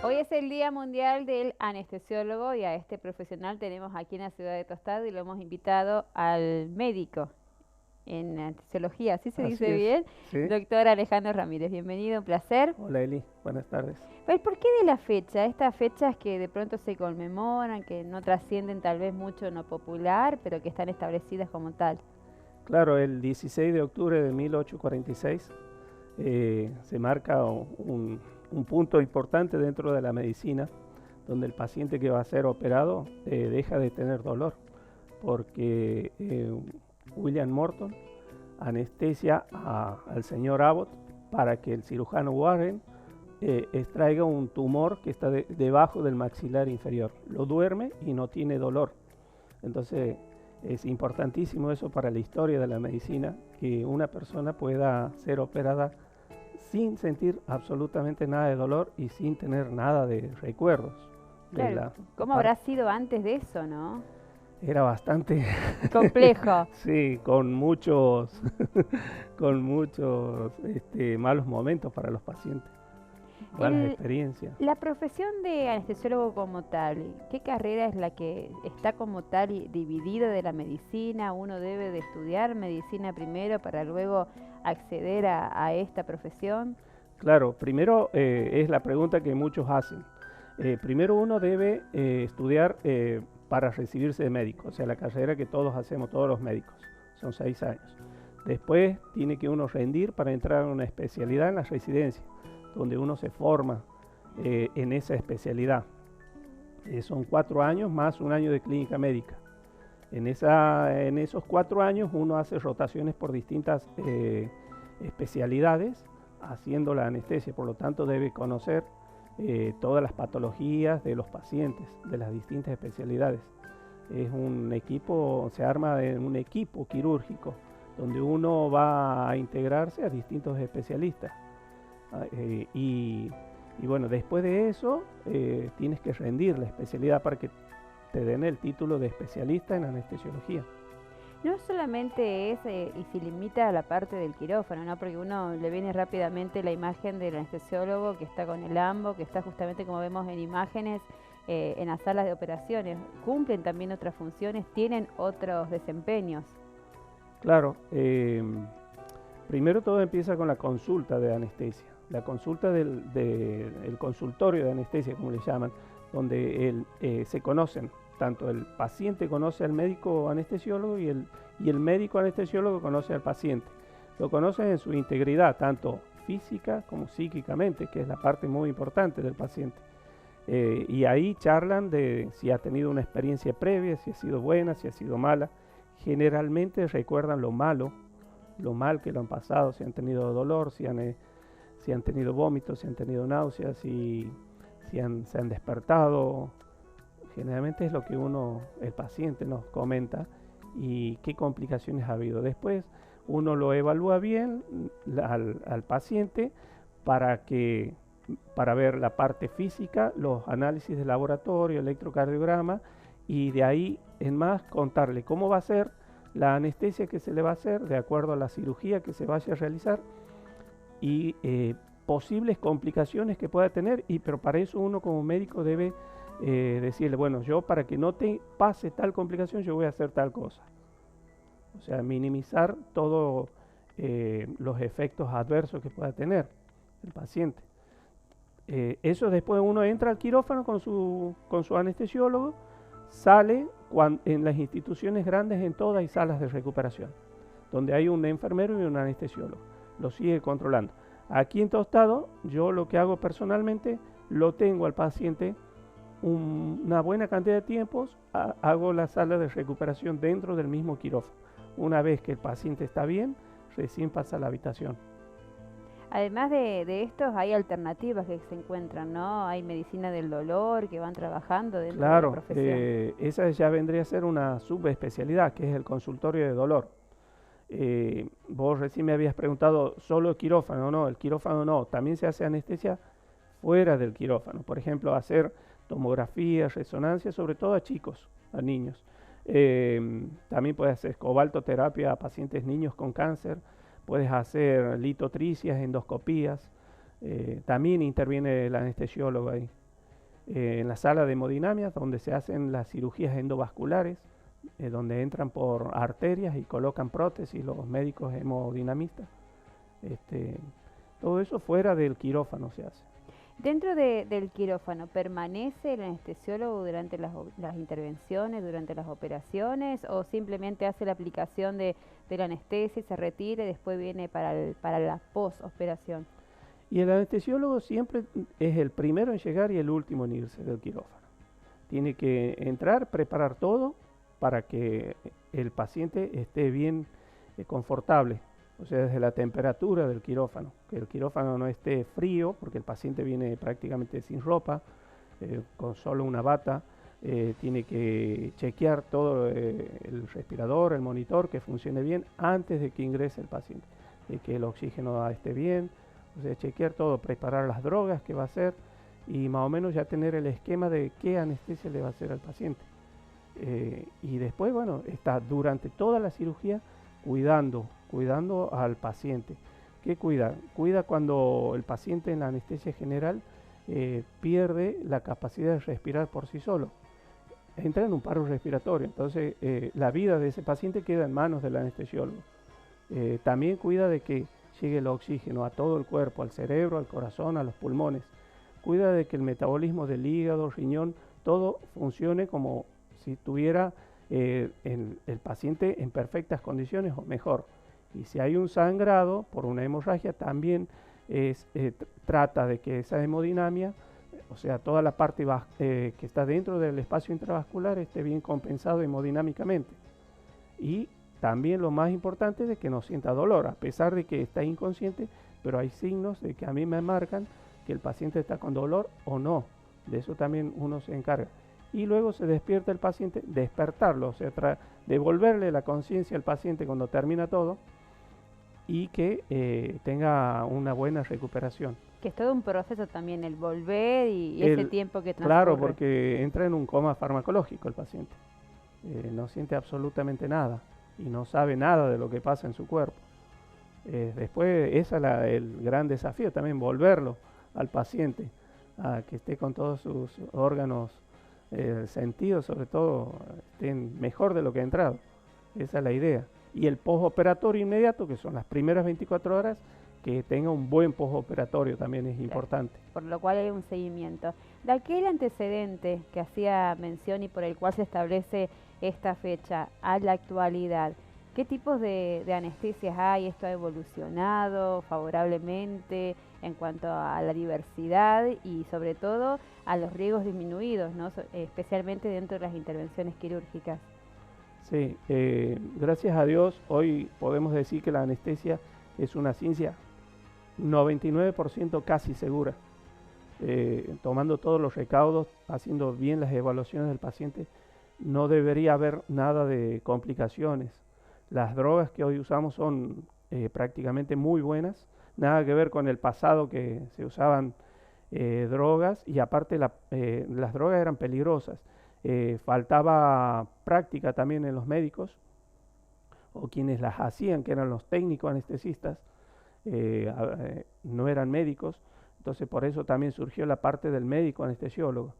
Hoy es el Día Mundial del Anestesiólogo y a este profesional tenemos aquí en la ciudad de Tostado y lo hemos invitado al médico en anestesiología, ¿así se Así dice es, bien? sí. Doctor Alejandro Ramírez, bienvenido, un placer. Hola Eli, buenas tardes. Pues, ¿por qué de la fecha? Estas fechas que de pronto se conmemoran, que no trascienden tal vez mucho en lo popular, pero que están establecidas como tal. Claro, el 16 de octubre de 1846 se marca un punto importante dentro de la medicina, donde el paciente que va a ser operado deja de tener dolor, porque William Morton anestesia al señor Abbott para que el cirujano Warren extraiga un tumor que está debajo del maxilar inferior. Lo duerme y no tiene dolor. Entonces es importantísimo eso para la historia de la medicina, que una persona pueda ser operada sin sentir absolutamente nada de dolor y sin tener nada de recuerdos. Claro, ¿cómo habrá sido antes de eso, no? Era bastante complejo. Sí, con muchos, con muchos malos momentos para los pacientes, malas experiencias. La profesión de anestesiólogo como tal, ¿qué carrera es la que está como tal dividida de la medicina? ¿Uno debe de estudiar medicina primero para luego acceder a esta profesión? Claro, primero es la pregunta que muchos hacen. Primero uno debe estudiar para recibirse de médico, o sea, la carrera que todos hacemos, todos los médicos, son 6 años. Después tiene que uno rendir para entrar a una especialidad en la residencia, donde uno se forma en esa especialidad. Son 4 años más un año de clínica médica. En esos 4 años uno hace rotaciones por distintas especialidades, haciendo la anestesia, por lo tanto debe conocer todas las patologías de los pacientes, de las distintas especialidades. Es un equipo, se arma de un equipo quirúrgico, donde uno va a integrarse a distintos especialistas. Y bueno, después de eso tienes que rendir la especialidad para que te den el título de especialista en anestesiología. No solamente es y se limita a la parte del quirófano, ¿no? Porque uno le viene rápidamente la imagen del anestesiólogo que está con el ambo, que está justamente como vemos en imágenes en las salas de operaciones. Cumplen también otras funciones, tienen otros desempeños. Claro, primero todo empieza con la consulta de anestesia. La consulta del consultorio de anestesia, como le llaman, donde se conocen, tanto el paciente conoce al médico anestesiólogo y el médico anestesiólogo conoce al paciente. Lo conocen en su integridad, tanto física como psíquicamente, que es la parte muy importante del paciente. Y ahí charlan de si ha tenido una experiencia previa, si ha sido buena, si ha sido mala. Generalmente recuerdan lo mal que lo han pasado, si han tenido dolor, si han tenido vómitos, si han tenido náuseas, si se han despertado. Generalmente es lo que el paciente nos comenta y qué complicaciones ha habido. Después uno lo evalúa bien al paciente para ver la parte física, los análisis de laboratorio, electrocardiograma, y de ahí en más contarle cómo va a ser la anestesia que se le va a hacer de acuerdo a la cirugía que se vaya a realizar y posibles complicaciones que pueda tener, pero para eso uno como médico debe decirle, bueno, yo para que no te pase tal complicación, yo voy a hacer tal cosa. O sea, minimizar todos los efectos adversos que pueda tener el paciente. Eso después uno entra al quirófano con su anestesiólogo, sale en las instituciones grandes, en todas hay salas de recuperación, donde hay un enfermero y un anestesiólogo. Lo sigue controlando. Aquí en Tostado, yo lo que hago personalmente, lo tengo al paciente una buena cantidad de tiempos, hago la sala de recuperación dentro del mismo quirófano. Una vez que el paciente está bien, recién pasa a la habitación. Además de estos, hay alternativas que se encuentran, ¿no? Hay medicina del dolor que van trabajando dentro de la profesión. Esa ya vendría a ser una subespecialidad, que es el consultorio de dolor. Vos recién me habías preguntado, ¿solo quirófano? No, el quirófano no, también se hace anestesia fuera del quirófano. Por ejemplo, hacer tomografía, resonancia, sobre todo a chicos, a niños. También puedes hacer cobaltoterapia a pacientes niños con cáncer, puedes hacer litotricias, endoscopías, también interviene el anestesiólogo ahí. en la sala de hemodinamia, donde se hacen las cirugías endovasculares, donde entran por arterias y colocan prótesis los médicos hemodinamistas. Todo eso fuera del quirófano se hace. Dentro del quirófano, ¿permanece el anestesiólogo durante las intervenciones, durante las operaciones, o simplemente hace la aplicación de la anestesia y se retira y después viene para la posoperación? Y el anestesiólogo siempre es el primero en llegar y el último en irse del quirófano. Tiene que entrar, preparar todo para que el paciente esté bien confortable. O sea, desde la temperatura del quirófano, que el quirófano no esté frío, porque el paciente viene prácticamente sin ropa, con solo una bata. Tiene que chequear todo el respirador, el monitor, que funcione bien antes de que ingrese el paciente, de que el oxígeno esté bien. O sea, chequear todo, preparar las drogas que va a hacer y más o menos ya tener el esquema de qué anestesia le va a hacer al paciente. Y después, bueno, está durante toda la cirugía cuidando al paciente. ¿Qué cuida? Cuida cuando el paciente en la anestesia general pierde la capacidad de respirar por sí solo. Entra en un paro respiratorio, entonces la vida de ese paciente queda en manos del anestesiólogo. También cuida de que llegue el oxígeno a todo el cuerpo, al cerebro, al corazón, a los pulmones. Cuida de que el metabolismo del hígado, riñón, todo funcione como si tuviera el paciente en perfectas condiciones o mejor. Y si hay un sangrado por una hemorragia, también trata de que esa hemodinamia, o sea, toda la parte que está dentro del espacio intravascular esté bien compensado hemodinámicamente. Y también lo más importante es de que no sienta dolor, a pesar de que está inconsciente, pero hay signos de que a mí me marcan que el paciente está con dolor o no. De eso también uno se encarga. Y luego se despierta el paciente, despertarlo, o sea, devolverle la conciencia al paciente cuando termina todo y que tenga una buena recuperación. Que es todo un proceso también, el volver y ese tiempo que transcurre. Claro, porque entra en un coma farmacológico el paciente. No siente absolutamente nada y no sabe nada de lo que pasa en su cuerpo. Después, ese es el gran desafío también, volverlo al paciente a que esté con todos sus órganos sentidos, sobre todo, estén mejor de lo que ha entrado. Esa es la idea. Y el postoperatorio inmediato, que son las primeras 24 horas, que tenga un buen postoperatorio también es importante. Por lo cual hay un seguimiento. De aquel antecedente que hacía mención y por el cual se establece esta fecha a la actualidad, ¿qué tipos de anestesias hay? ¿Esto ha evolucionado favorablemente en cuanto a la diversidad y sobre todo a los riesgos disminuidos, ¿no? Especialmente dentro de las intervenciones quirúrgicas? Sí, gracias a Dios hoy podemos decir que la anestesia es una ciencia 99% casi segura. Tomando todos los recaudos, haciendo bien las evaluaciones del paciente, no debería haber nada de complicaciones. Las drogas que hoy usamos son prácticamente muy buenas, nada que ver con el pasado que se usaban drogas y aparte las drogas eran peligrosas. Faltaba práctica también en los médicos o quienes las hacían, que eran los técnicos anestesistas, no eran médicos, entonces por eso también surgió la parte del médico anestesiólogo.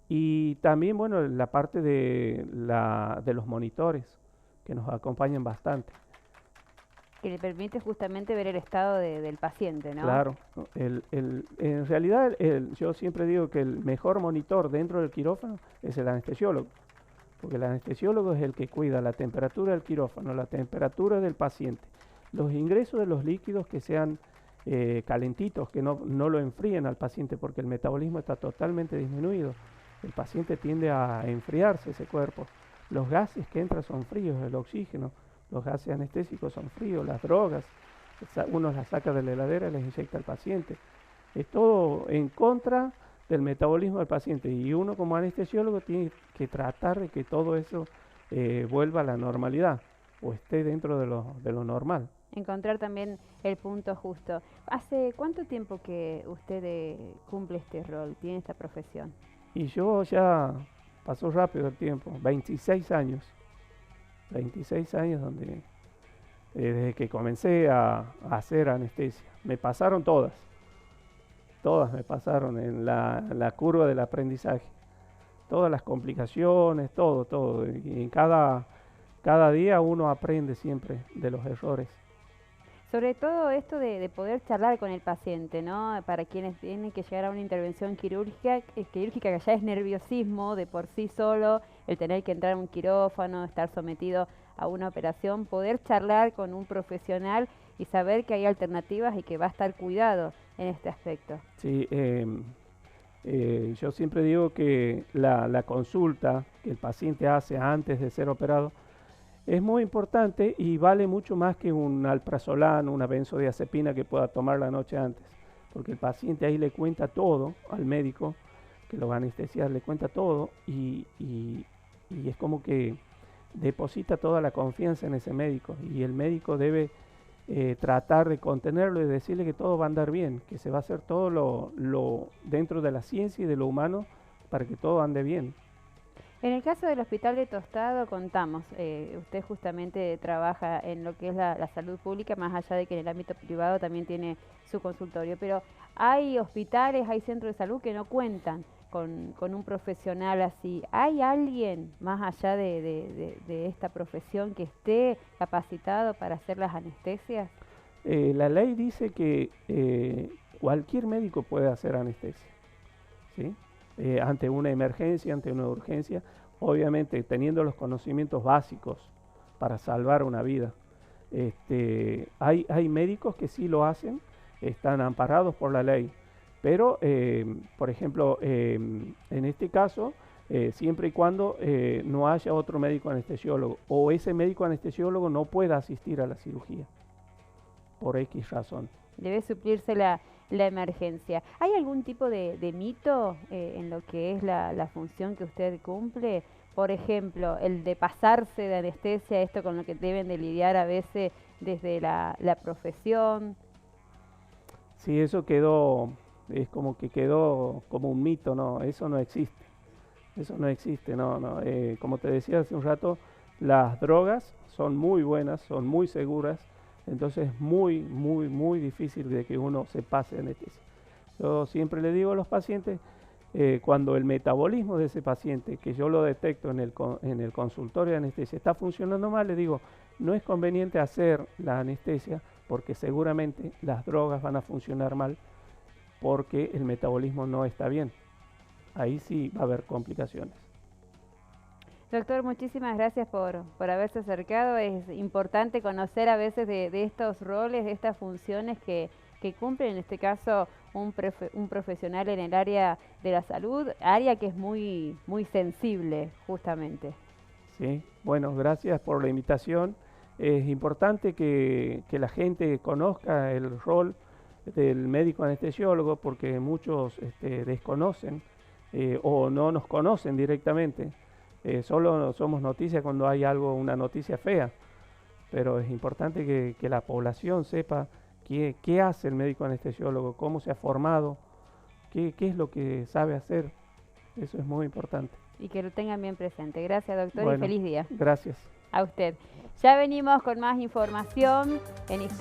Y también, bueno, la parte de los monitores, que nos acompañan bastante. Que le permite justamente ver el estado del paciente, ¿no? Claro, en realidad yo siempre digo que el mejor monitor dentro del quirófano es el anestesiólogo, porque el anestesiólogo es el que cuida la temperatura del quirófano, la temperatura del paciente, los ingresos de los líquidos que sean calentitos, que no lo enfríen al paciente, porque el metabolismo está totalmente disminuido. El paciente tiende a enfriarse ese cuerpo. Los gases que entran son fríos, el oxígeno, los gases anestésicos son fríos, las drogas, uno las saca de la heladera y les inyecta al paciente. Es todo en contra del metabolismo del paciente y uno como anestesiólogo tiene que tratar de que todo eso vuelva a la normalidad o esté dentro de lo normal. Encontrar también el punto justo. ¿Hace cuánto tiempo que usted cumple este rol, tiene esta profesión? Y yo ya pasó rápido el tiempo, 26 años. 26 años donde desde que comencé a hacer anestesia. Me pasaron todas. todas me pasaron en la curva del aprendizaje. Todas las complicaciones, todo. Y en cada día uno aprende siempre de los errores. Sobre todo esto de poder charlar con el paciente, ¿no? Para quienes tienen que llegar a una intervención quirúrgica que ya es nerviosismo de por sí solo, el tener que entrar a un quirófano, estar sometido a una operación, poder charlar con un profesional y saber que hay alternativas y que va a estar cuidado en este aspecto. Sí, yo siempre digo que la consulta que el paciente hace antes de ser operado es muy importante y vale mucho más que un alprazolam, una benzodiazepina que pueda tomar la noche antes, porque el paciente ahí le cuenta todo al médico, que lo va a anestesiar, le cuenta todo y es como que deposita toda la confianza en ese médico y el médico debe tratar de contenerlo y decirle que todo va a andar bien, que se va a hacer todo lo dentro de la ciencia y de lo humano para que todo ande bien. En el caso del Hospital de Tostado, contamos, usted justamente trabaja en lo que es la salud pública, más allá de que en el ámbito privado también tiene su consultorio, pero hay hospitales, hay centros de salud que no cuentan con un profesional así. ¿Hay alguien más allá de esta profesión que esté capacitado para hacer las anestesias? La ley dice que cualquier médico puede hacer anestesia, ¿sí? Ante una emergencia, ante una urgencia, obviamente teniendo los conocimientos básicos para salvar una vida. Hay médicos que sí lo hacen, están amparados por la ley, pero por ejemplo, en este caso, siempre y cuando no haya otro médico anestesiólogo o ese médico anestesiólogo no pueda asistir a la cirugía, por X razón. Debe suplirse la emergencia. ¿Hay algún tipo de mito en lo que es la función que usted cumple? Por ejemplo, el de pasarse de anestesia, esto con lo que deben de lidiar a veces desde la profesión. Sí, eso quedó, es como que quedó como un mito, no, eso no existe. Eso no existe, no. Como te decía hace un rato, las drogas son muy buenas, son muy seguras. Entonces es muy difícil de que uno se pase de anestesia. Yo siempre le digo a los pacientes, cuando el metabolismo de ese paciente, que yo lo detecto en el consultorio de anestesia, está funcionando mal, le digo, no es conveniente hacer la anestesia porque seguramente las drogas van a funcionar mal porque el metabolismo no está bien. Ahí sí va a haber complicaciones. Doctor, muchísimas gracias por haberse acercado. Es importante conocer a veces de estos roles, de estas funciones que cumple, en este caso, un profesional en el área de la salud, área que es muy sensible, justamente. Sí, bueno, gracias por la invitación. Es importante que la gente conozca el rol del médico anestesiólogo porque muchos desconocen o no nos conocen directamente. Solo somos noticias cuando hay una noticia fea, pero es importante que la población sepa qué hace el médico anestesiólogo, cómo se ha formado, qué es lo que sabe hacer. Eso es muy importante. Y que lo tengan bien presente. Gracias, doctor, Bueno, y feliz día. Gracias. A usted. Ya venimos con más información en instantes.